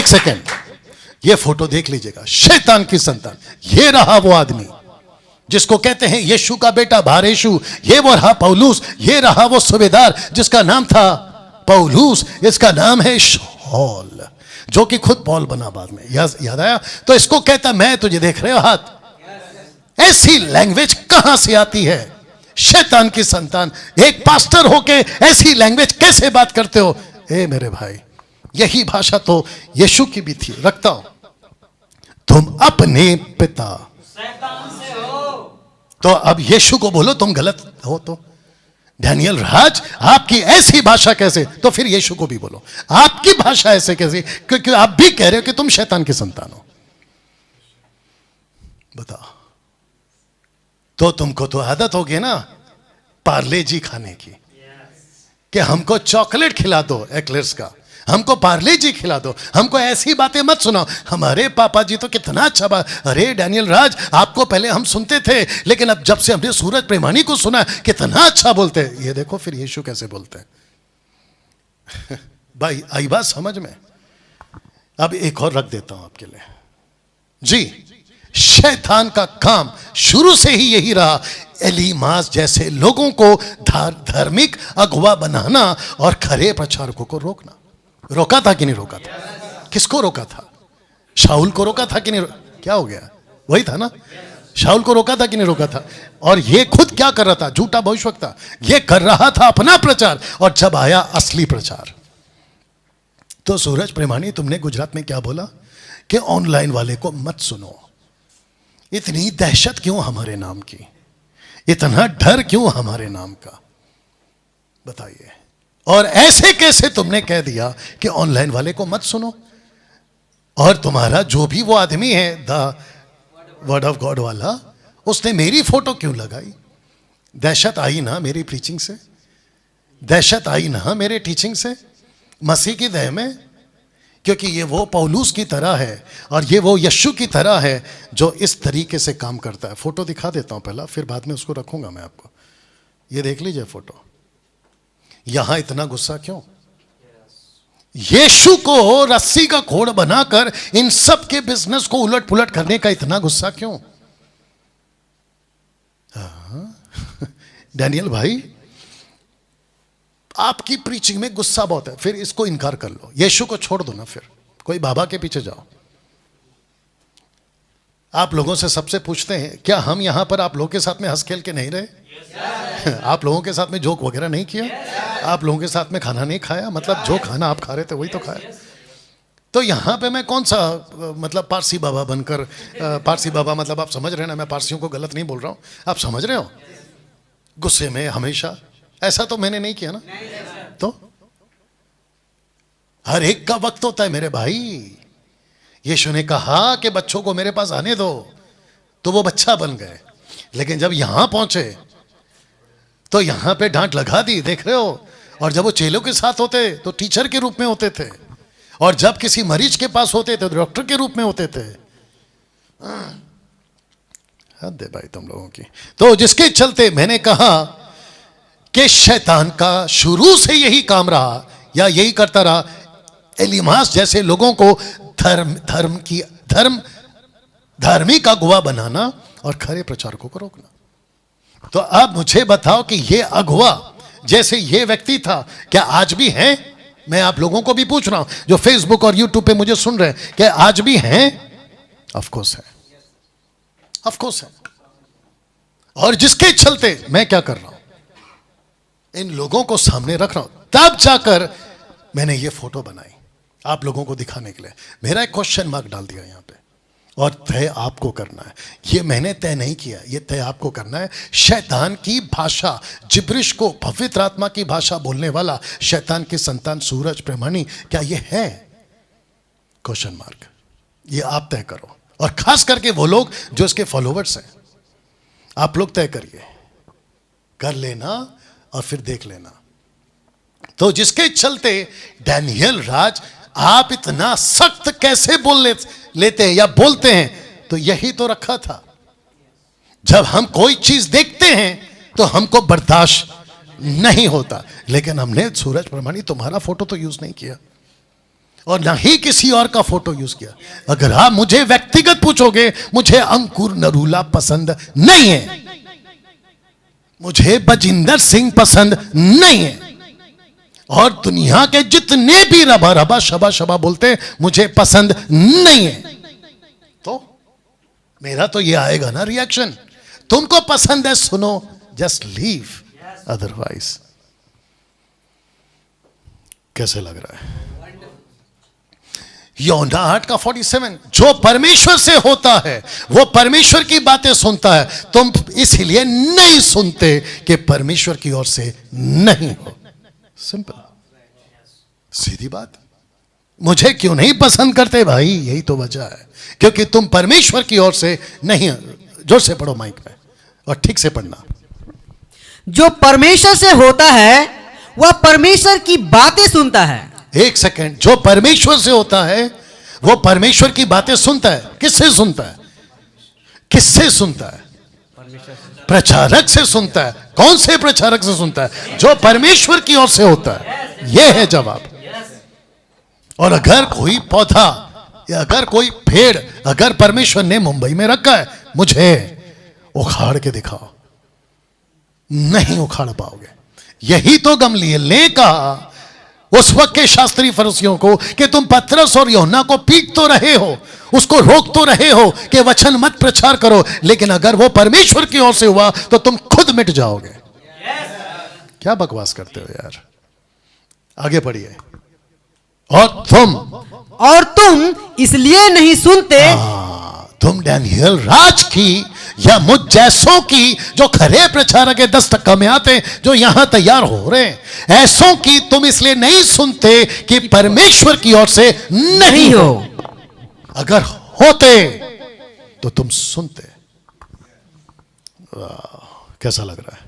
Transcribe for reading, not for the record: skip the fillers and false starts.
Second, ये photo देख लीजिएगा। शैतान की संतान, ये रहा वो आदमी जिसको कहते हैं यीशु का बेटा बारेशु। ये वो रहा पौलुस, ये रहा वो सूबेदार जिसका नाम था पौलुस, इसका नाम है शौल, जो कि खुद पौल बना बाद में। याद आया? तो इसको कहता मैं तुझे देख रहे हो हाथ। ऐसी लैंग्वेज कहां से आती है? शैतान की संतान, एक पास्टर होके ऐसी लैंग्वेज कैसे बात करते हो? ए मेरे भाई, यही भाषा तो यीशु की भी थी। रखता हूं, तुम अपने पिता शैतान से हो। तो अब यीशु को बोलो तुम गलत हो। तो डैनियल राज, आपकी ऐसी भाषा कैसे? तो फिर यीशु को भी बोलो आपकी भाषा ऐसे कैसे, क्योंकि आप भी कह रहे हो कि तुम शैतान की संतान हो। बताओ। तो तुमको तो आदत होगी ना पार्ले जी खाने की, कि हमको चॉकलेट खिला दो एक्लेयर्स का, हमको पार्ले जी खिला दो, हमको ऐसी बातें मत सुनाओ। हमारे पापा जी तो कितना अच्छा बात। अरे डैनियल राज, आपको पहले हम सुनते थे, लेकिन अब जब से हमने सूरज प्रेमानी को सुना कितना अच्छा बोलते हैं। ये देखो फिर यीशु कैसे बोलते हैं। भाई आई बात समझ में? अब एक और रख देता हूं आपके लिए जी। शैतान का काम शुरू से ही यही रहा, एलीमास जैसे लोगों को धार्मिक अगुवा बनाना और खरे प्रचारकों को रोकना। रोका था कि नहीं रोका था? किसको रोका था? शाऊल को रोका था कि नहीं? क्या हो गया? वही था ना, शाऊल को रोका था कि नहीं रोका था? और ये खुद क्या कर रहा था? झूठा भविष्यवक्ता, ये कर रहा था अपना प्रचार। और जब आया असली प्रचार, तो सूरज प्रेमानी तुमने गुजरात में क्या बोला कि ऑनलाइन वाले को मत सुनो। इतनी दहशत क्यों हमारे नाम की? इतना डर क्यों हमारे नाम का? बताइए। और ऐसे कैसे तुमने कह दिया कि ऑनलाइन वाले को मत सुनो? और तुम्हारा जो भी वो आदमी है द वर्ड ऑफ गॉड वाला, उसने मेरी फोटो क्यों लगाई? दहशत आई ना मेरी प्रीचिंग से? दहशत आई ना मेरे टीचिंग से? मसीह की दया में? क्योंकि ये वो पौलुस की तरह है और ये वो यीशु की तरह है जो इस तरीके से काम करता है। फोटो दिखा देता हूं पहला, फिर बाद में उसको रखूंगा मैं आपको। ये देख लीजिए फोटो। यहां इतना गुस्सा क्यों? यीशु को रस्सी का खोड़ बनाकर इन सब के बिजनेस को उलट पुलट करने का इतना गुस्सा क्यों? डैनियल भाई, आपकी प्रीचिंग में गुस्सा बहुत है, फिर इसको इनकार कर लो, यीशु को छोड़ दो ना, फिर कोई बाबा के पीछे जाओ। आप लोगों से सबसे पूछते हैं क्या हम यहां पर आप लोगों के साथ में हंस खेल के नहीं रहे? आप लोगों के साथ में जोक वगैरह नहीं किया? आप लोगों के साथ में खाना नहीं खाया? मतलब जो खाना आप खा रहे थे वही तो खाया। तो यहां पे मैं कौन सा मतलब पारसी बाबा बनकर, पारसी बाबा मतलब आप समझ रहे हैं ना, मैं पारसियों को गलत नहीं बोल रहा हूं, आप समझ रहे हो? गुस्से में हमेशा, ऐसा तो मैंने नहीं किया ना। तो हर एक का वक्त होता है मेरे भाई। यीशु ने कहा कि बच्चों को मेरे पास आने दो, तो वो बच्चा बन गए। लेकिन जब यहां पहुंचे तो यहां पे डांट लगा दी, देख रहे हो। और जब वो चेलों के साथ होते तो टीचर के रूप में होते थे, और जब किसी मरीज के पास होते थे तो डॉक्टर के रूप में होते थे। हद है भाई तुम लोगों की। तो जिसके चलते मैंने कहा कि शैतान का शुरू से यही काम रहा या यही करता रहा, एलीमास जैसे लोगों को धार्मिक अगुवा बनाना और खरे प्रचारकों को रोकना। तो अब मुझे बताओ कि ये अगुवा जैसे ये व्यक्ति था, क्या आज भी है? मैं आप लोगों को भी पूछ रहा हूं जो फेसबुक और यूट्यूब पे मुझे सुन रहे हैं, क्या आज भी हैं? ऑफ कोर्स है, ऑफ कोर्स है। और जिसके चलते मैं क्या कर रहा हूं, इन लोगों को सामने रख रहा हूं, तब जाकर मैंने ये फोटो बनाई आप लोगों को दिखाने के लिए। मेरा एक क्वेश्चन मार्क डाल दिया यहां पे, और तय आपको करना है। ये मैंने तय नहीं किया, ये तय आपको करना है। शैतान की भाषा, जिब्रिश को पवित्र आत्मा की भाषा बोलने वाला शैतान की संतान सूरज प्रेमानी, क्या ये है? Question mark. ये आप तय करो, और खास करके वो लोग जो इसके फॉलोवर्स हैं, आप लोग तय करिए, कर लेना और फिर देख लेना। तो जिसके चलते डैनियल राज आप इतना सख्त कैसे बोल लेते हैं या बोलते हैं, तो यही तो रखा था। जब हम कोई चीज देखते हैं तो हमको बर्दाश्त नहीं होता, लेकिन हमने सूरज प्रेमानी तुम्हारा फोटो तो यूज नहीं किया, और ना ही किसी और का फोटो यूज किया। अगर आप मुझे व्यक्तिगत पूछोगे, मुझे अंकुर नरूला पसंद नहीं है, मुझे बजिंदर सिंह पसंद नहीं है, और दुनिया के जितने भी रबा रबा शबा शबा बोलते हैं मुझे पसंद नहीं है। तो मेरा तो ये आएगा ना रिएक्शन, तुमको पसंद है सुनो, जस्ट लीव, अदरवाइज। कैसे लग रहा है? यूहन्ना 8 का 47, जो परमेश्वर से होता है वो परमेश्वर की बातें सुनता है, तुम इसलिए नहीं सुनते कि परमेश्वर की ओर से नहीं हो। सिंपल, सीधी बात। मुझे क्यों नहीं पसंद करते भाई? यही तो वजह है, क्योंकि तुम परमेश्वर की ओर से नहीं। जोर से पढ़ो माइक पे और ठीक से पढ़ना। जो परमेश्वर से होता है वह परमेश्वर की बातें सुनता है। एक सेकंड, जो परमेश्वर से होता है वो परमेश्वर की बातें सुनता है। किससे सुनता है? किससे सुनता है? प्रचारक से सुनता है। कौन से प्रचारक से सुनता है? जो परमेश्वर की ओर से होता है। यह है जवाब। और अगर कोई पौधा या अगर कोई पेड़ अगर परमेश्वर ने मुंबई में रखा है, मुझे उखाड़ के दिखाओ, नहीं उखाड़ पाओगे। यही तो गमलीएल ने कहा उस वक्त के शास्त्री फरीसियों को कि तुम पतरस और यूहन्ना को पीट तो रहे हो, उसको रोक तो रहे हो कि वचन मत प्रचार करो, लेकिन अगर वो परमेश्वर की ओर से हुआ तो तुम खुद मिट जाओगे। क्या बकवास करते हो यार? आगे पढ़िए। और तुम इसलिए नहीं सुनते। तुम डैनियल राज की या मुझ जैसों की जो खरे प्रचारक के 10% में आते हैं, जो यहां तैयार हो रहे हैं, ऐसों की तुम इसलिए नहीं सुनते कि परमेश्वर की ओर से नहीं हो। अगर होते तो तुम सुनते। कैसा लग रहा है?